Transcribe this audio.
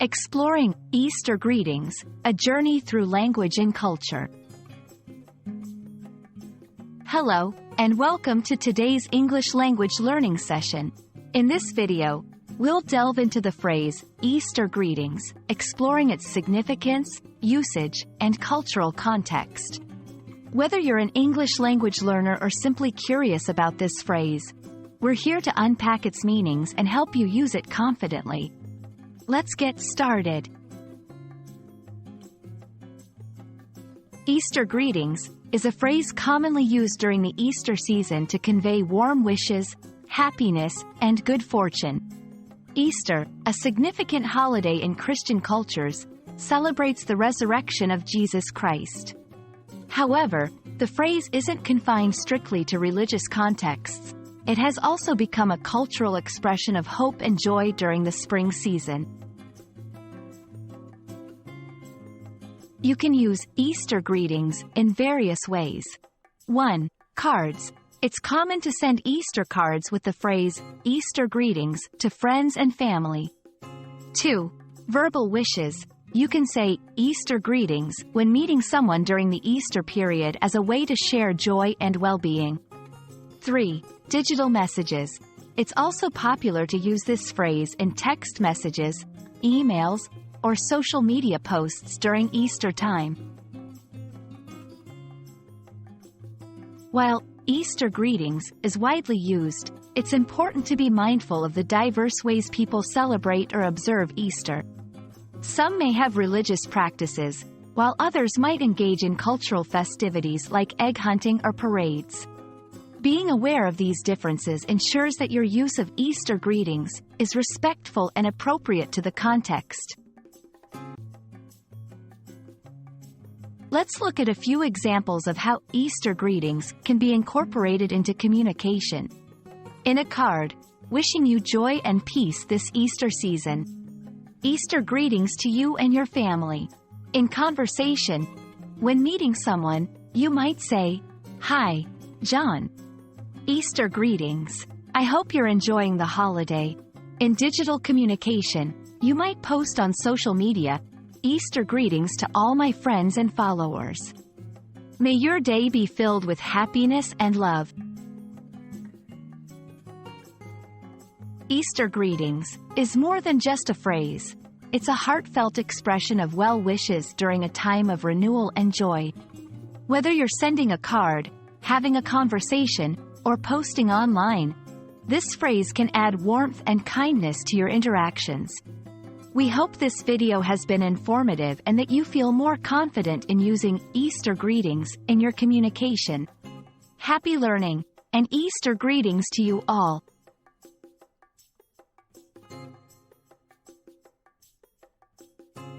Exploring Easter Greetings, a journey through language and culture. Hello, and welcome to today's English language learning session. In this video, we'll delve into the phrase, Easter Greetings, exploring its significance, usage, and cultural context. Whether you're an English language learner or simply curious about this phrase, we're here to unpack its meanings and help you use it confidently. Let's get started. Easter greetings is a phrase commonly used during the Easter season to convey warm wishes, happiness, and good fortune. Easter, a significant holiday in Christian cultures, celebrates the resurrection of Jesus Christ. However, the phrase isn't confined strictly to religious contexts. It has also become a cultural expression of hope and joy during the spring season. You can use Easter greetings in various ways. 1. Cards. It's common to send Easter cards with the phrase, Easter greetings, to friends and family. 2. Verbal wishes. You can say, Easter greetings, when meeting someone during the Easter period as a way to share joy and well-being. 3. Digital messages. It's also popular to use this phrase in text messages, emails, or social media posts during Easter time. While Easter greetings is widely used, it's important to be mindful of the diverse ways people celebrate or observe Easter. Some may have religious practices, while others might engage in cultural festivities like egg hunting or parades. Being aware of these differences ensures that your use of Easter greetings is respectful and appropriate to the context. Let's look at a few examples of how Easter greetings can be incorporated into communication. In a card, wishing you joy and peace this Easter season. Easter greetings to you and your family. In conversation, when meeting someone, you might say, Hi, John. Easter greetings. I hope you're enjoying the holiday. In digital communication, you might post on social media, Easter greetings to all my friends and followers. May your day be filled with happiness and love. Easter greetings is more than just a phrase. It's a heartfelt expression of well wishes during a time of renewal and joy. Whether you're sending a card, having a conversation, or posting online, this phrase can add warmth and kindness to your interactions. We hope this video has been informative and that you feel more confident in using Easter greetings in your communication. Happy learning, and Easter greetings to you all.